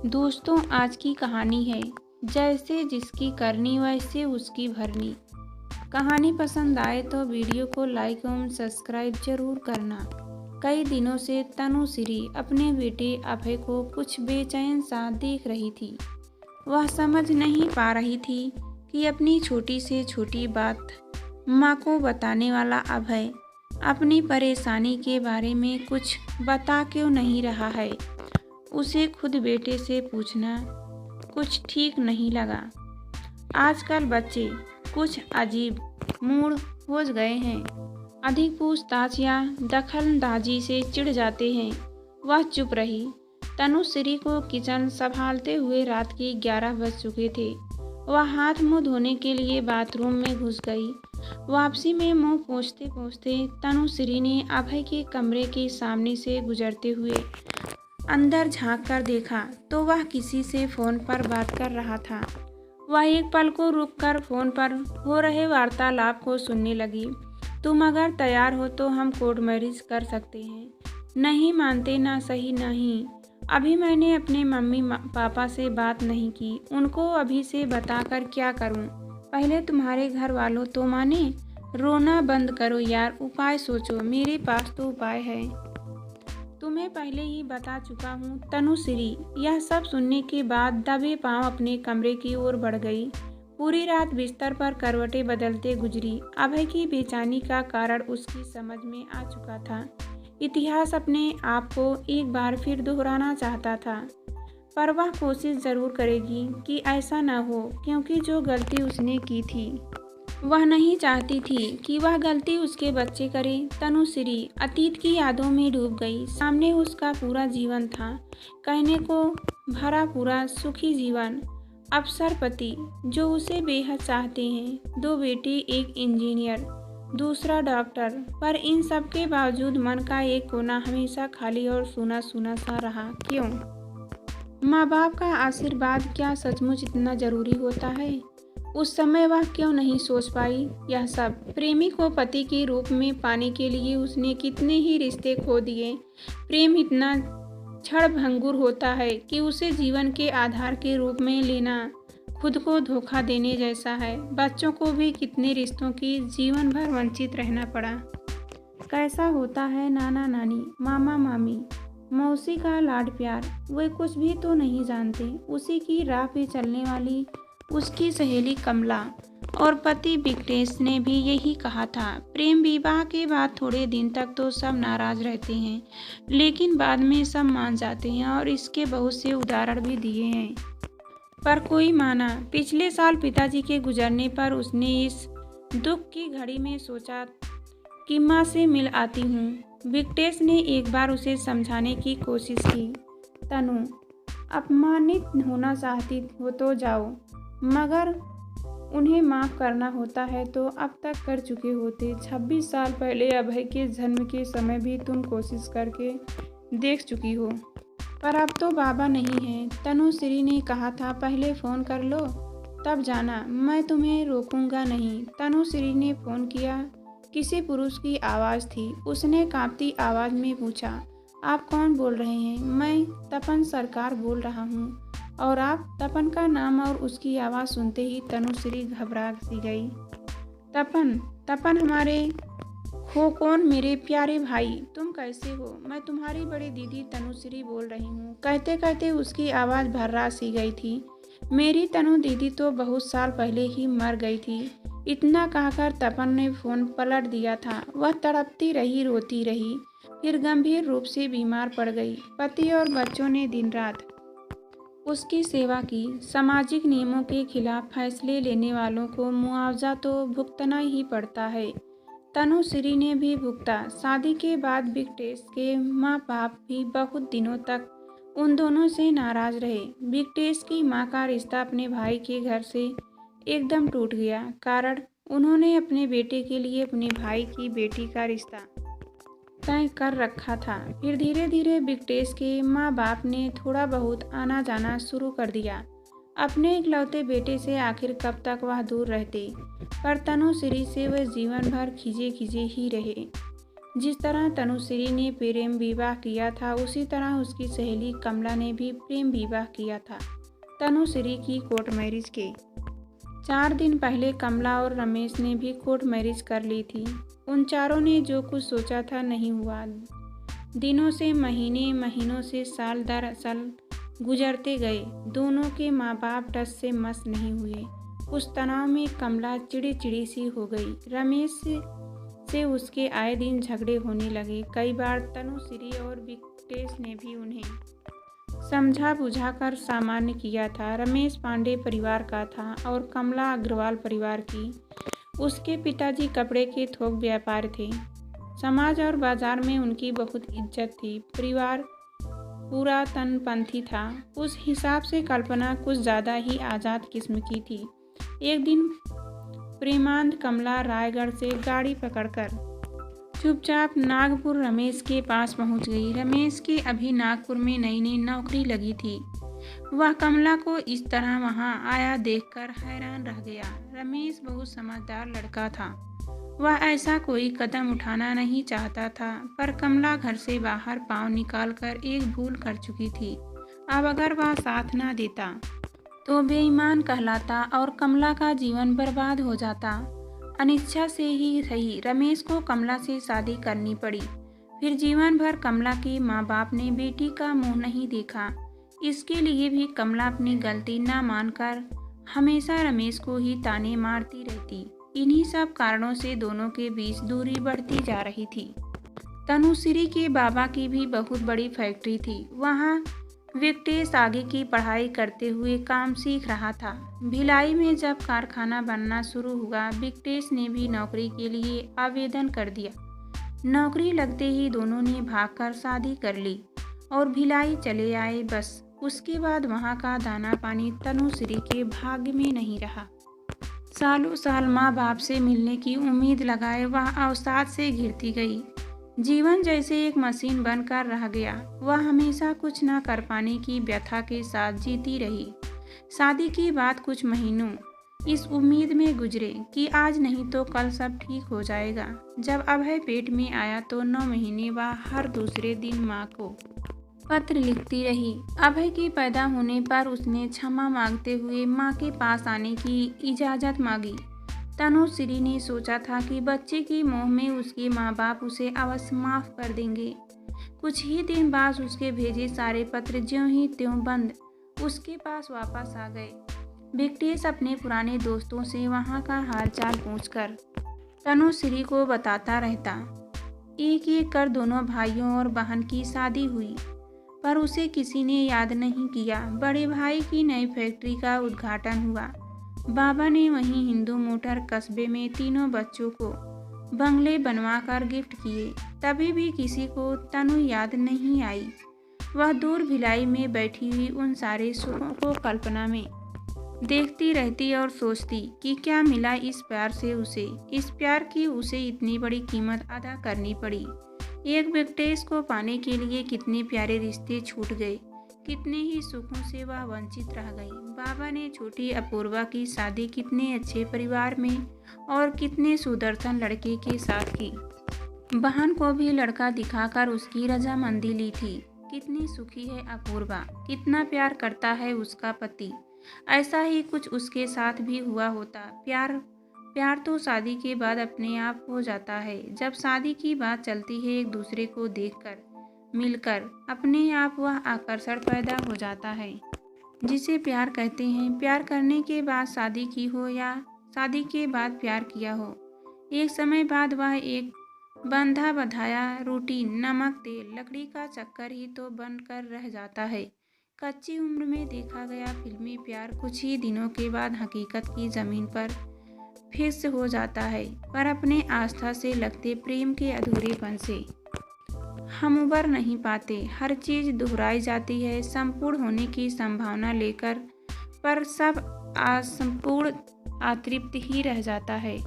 दोस्तों, आज की कहानी है जैसे जिसकी करनी वैसे उसकी भरनी। कहानी पसंद आए तो वीडियो को लाइक एवं सब्सक्राइब जरूर करना। कई दिनों से तनुश्री अपने बेटे अभय को कुछ बेचैन सा देख रही थी। वह समझ नहीं पा रही थी कि अपनी छोटी से छोटी बात माँ को बताने वाला अभय अपनी परेशानी के बारे में कुछ बता क्यों नहीं रहा है। उसे खुद बेटे से पूछना कुछ ठीक नहीं लगा। आजकल बच्चे कुछ अजीब मूड हो गए हैं। अधिक पूछताछ या दखलंदाजी से चिढ़ जाते हैं। वह चुप रही। तनुश्री को किचन संभालते हुए रात के 11 बज चुके थे। वह हाथ मुंह धोने के लिए बाथरूम में घुस गई। वापसी में मुंह पोंछते पोंछते तनुश्री ने अभय के कमरे के सामने से गुजरते हुए अंदर झांक कर देखा तो वह किसी से फोन पर बात कर रहा था। वह एक पल को रुककर फोन पर हो रहे वार्तालाप को सुनने लगी। तुम अगर तैयार हो तो हम कोर्ट मैरिज कर सकते हैं। नहीं मानते ना सही नहीं। अभी मैंने अपने मम्मी पापा से बात नहीं की। उनको अभी से बताकर क्या करूं? पहले तुम्हारे घर वालों तो माने। रोना बंद करो यार, उपाय सोचो। मेरे पास तो उपाय है, तुम्हें पहले ही बता चुका हूँ। तनुश्री यह सब सुनने के बाद दबे पांव अपने कमरे की ओर बढ़ गई। पूरी रात बिस्तर पर करवटें बदलते गुजरी। अभय की बेचैनी का कारण उसकी समझ में आ चुका था। इतिहास अपने आप को एक बार फिर दोहराना चाहता था, पर वह कोशिश जरूर करेगी कि ऐसा न हो, क्योंकि जो गलती उसने की थी वह नहीं चाहती थी कि वह गलती उसके बच्चे करे। तनुश्री अतीत की यादों में डूब गई। सामने उसका पूरा जीवन था, कहने को भरा पूरा सुखी जीवन। अफसर पति जो उसे बेहद चाहते हैं, 2 बेटे, एक इंजीनियर, दूसरा डॉक्टर। पर इन सब के बावजूद मन का एक कोना हमेशा खाली और सूना सूना सा रहा। क्यों? माँ बाप का आशीर्वाद क्या सचमुच इतना जरूरी होता है? उस समय वह क्यों नहीं सोच पाई यह सब? प्रेमी को पति के रूप में पाने के लिए उसने कितने ही रिश्ते खो दिए। प्रेम इतना क्षणभंगुर होता है कि उसे जीवन के आधार के रूप में लेना खुद को धोखा देने जैसा है। बच्चों को भी कितने रिश्तों की जीवन भर वंचित रहना पड़ा। कैसा होता है नाना नानी, मामा मामी, मौसी का लाड प्यार। वे कुछ भी तो नहीं जानते। उसी की राह पे चलने वाली उसकी सहेली कमला और पति विक्टेश ने भी यही कहा था। प्रेम विवाह के बाद थोड़े दिन तक तो सब नाराज रहते हैं, लेकिन बाद में सब मान जाते हैं और इसके बहुत से उदाहरण भी दिए हैं, पर कोई माना। पिछले साल पिताजी के गुजरने पर उसने इस दुख की घड़ी में सोचा कि माँ से मिल आती हूँ। विक्टेश ने एक बार उसे समझाने की कोशिश की। तनु, अपमानित होना चाहती हो तो जाओ, मगर उन्हें माफ़ करना होता है तो अब तक कर चुके होते। 26 साल पहले अभय के जन्म के समय भी तुम कोशिश करके देख चुकी हो, पर अब तो बाबा नहीं हैं। तनुश्री ने कहा था पहले फ़ोन कर लो तब जाना, मैं तुम्हें रोकूंगा नहीं। तनुश्री ने फ़ोन किया। किसी पुरुष की आवाज़ थी। उसने कांपती आवाज़ में पूछा, आप कौन बोल रहे हैं? मैं तपन सरकार बोल रहा हूँ। और आप? तपन का नाम और उसकी आवाज़ सुनते ही तनुश्री घबरा सी गई। तपन? तपन हमारे हो कौन? मेरे प्यारे भाई, तुम कैसे हो? मैं तुम्हारी बड़ी दीदी तनुश्री बोल रही हूँ। कहते कहते उसकी आवाज़ भर्रा सी गई थी। मेरी तनु दीदी तो बहुत साल पहले ही मर गई थी। इतना कहकर तपन ने फ़ोन पलट दिया था। वह तड़पती रही, रोती रही, फिर गंभीर रूप से बीमार पड़ गई। पति और बच्चों ने दिन रात उसकी सेवा की। सामाजिक नियमों के खिलाफ फैसले लेने वालों को मुआवजा तो भुगतना ही पड़ता है। तनुश्री ने भी भुगता। शादी के बाद विक्टेश के माँ बाप भी बहुत दिनों तक उन दोनों से नाराज रहे। विक्टेश की माँ का रिश्ता अपने भाई के घर से एकदम टूट गया, कारण उन्होंने अपने बेटे के लिए अपने भाई की बेटी का रिश्ता तय कर रखा था। फिर धीरे धीरे विक्टेश के माँ बाप ने थोड़ा बहुत आना जाना शुरू कर दिया। अपने इकलौते बेटे से आखिर कब तक वह दूर रहते? पर तनुश्री से वह जीवन भर खिजे खिजे ही रहे। जिस तरह तनुश्री ने प्रेम विवाह किया था उसी तरह उसकी सहेली कमला ने भी प्रेम विवाह किया था तनुश्री की कोर्ट मैरिज के 4 दिन पहले कमला और रमेश ने भी कोर्ट मैरिज कर ली थी। उन चारों ने जो कुछ सोचा था नहीं हुआ। दिनों से महीने, महीनों से साल दर साल गुजरते गए। दोनों के माँ बाप टस से मस नहीं हुए। उस तनाव में कमला चिड़ी सी हो गई। रमेश से उसके आए दिन झगड़े होने लगे। कई बार तनुश्री और विक्टेश ने भी उन्हें समझा बुझा कर सामान्य किया था। रमेश पांडे परिवार का था और कमला अग्रवाल परिवार की। उसके पिताजी कपड़े के थोक व्यापार थे। समाज और बाजार में उनकी बहुत इज्जत थी। परिवार पूरा तनपंथी था। उस हिसाब से कल्पना कुछ ज़्यादा ही आज़ाद किस्म की थी। एक दिन प्रेमानंद कमला रायगढ़ से गाड़ी पकड़कर चुपचाप नागपुर रमेश के पास पहुंच गई। रमेश की अभी नागपुर में नई नई नौकरी लगी थी। वह कमला को इस तरह वहां आया देखकर हैरान रह गया। रमेश बहुत समझदार लड़का था। वह ऐसा कोई कदम उठाना नहीं चाहता था, पर कमला घर से बाहर पाँव निकालकर एक भूल कर चुकी थी। अब अगर वह साथ ना देता तो बेईमान कहलाता और कमला का जीवन बर्बाद हो जाता। अनिच्छा से ही सही रमेश को कमला से शादी करनी पड़ी। फिर जीवन भर कमला के माँ बाप ने बेटी का मुंह नहीं देखा। इसके लिए भी कमला अपनी गलती ना मानकर हमेशा रमेश को ही ताने मारती रहती। इन्हीं सब कारणों से दोनों के बीच दूरी बढ़ती जा रही थी। तनुश्री के बाबा की भी बहुत बड़ी फैक्ट्री थी। वहाँ विक्टेश आगे की पढ़ाई करते हुए काम सीख रहा था। भिलाई में जब कारखाना बनना शुरू हुआ, विक्टेश ने भी नौकरी के लिए आवेदन कर दिया। नौकरी लगते ही दोनों ने भागकर शादी कर ली और भिलाई चले आए। बस उसके बाद वहाँ का दाना पानी तनुश्री के भाग्य में नहीं रहा। सालों साल माँ बाप से मिलने की उम्मीद लगाए वह अवसाद से घिरती गई। जीवन जैसे एक मशीन बनकर रह गया। वह हमेशा कुछ न कर पाने की व्यथा के साथ जीती रही। शादी के बाद कुछ महीनों इस उम्मीद में गुजरे कि आज नहीं तो कल सब ठीक हो जाएगा। जब अभय पेट में आया तो 9 महीने वह हर दूसरे दिन माँ को पत्र लिखती रही। अभय के पैदा होने पर उसने क्षमा मांगते हुए माँ के पास आने की इजाज़त मांगी। तनुश्री ने सोचा था कि बच्चे की मोह में उसके माँ बाप उसे अवश्य माफ़ कर देंगे। कुछ ही दिन बाद उसके भेजे सारे पत्र ज्यों ही त्यों बंद उसके पास वापस आ गए। विक्टेश अपने पुराने दोस्तों से वहाँ का हालचाल पूछकर तनुश्री को बताता रहता। एक एक कर दोनों भाइयों और बहन की शादी हुई, पर उसे किसी ने याद नहीं किया। बड़े भाई की नई फैक्ट्री का उद्घाटन हुआ। बाबा ने वहीं हिंदू मोटर कस्बे में तीनों बच्चों को बंगले बनवाकर गिफ्ट किए। तभी भी किसी को तनु याद नहीं आई। वह दूर भिलाई में बैठी हुई उन सारे सुखों को कल्पना में देखती रहती और सोचती कि क्या मिला इस प्यार से उसे। इस प्यार की उसे इतनी बड़ी कीमत अदा करनी पड़ी। एक विक्टेश को पाने के लिए कितने प्यारे रिश्ते छूट गए, कितने ही सुखों से वह वंचित रह गई। बाबा ने छोटी अपूर्वा की शादी कितने अच्छे परिवार में और कितने सुदर्शन लड़के के साथ की। बहन को भी लड़का दिखाकर उसकी रजामंदी ली थी। कितनी सुखी है अपूर्वा, कितना प्यार करता है उसका पति। ऐसा ही कुछ उसके साथ भी हुआ होता। प्यार तो शादी के बाद अपने आप हो जाता है। जब शादी की बात चलती है, एक दूसरे को देखकर मिलकर अपने आप वह आकर्षण पैदा हो जाता है जिसे प्यार कहते हैं। प्यार करने के बाद शादी की हो या शादी के बाद प्यार किया हो, एक समय बाद वह एक बंधा बधाया रूटीन, नमक तेल लकड़ी का चक्कर ही तो बनकर रह जाता है। कच्ची उम्र में देखा गया फिल्मी प्यार कुछ ही दिनों के बाद हकीकत की ज़मीन पर फिक्स हो जाता है। पर अपने आस्था से लगते प्रेम के अधूरेपन से हम उबर नहीं पाते। हर चीज़ दोहराई जाती है संपूर्ण होने की संभावना लेकर, पर सब असंपूर्ण अतृप्त ही रह जाता है।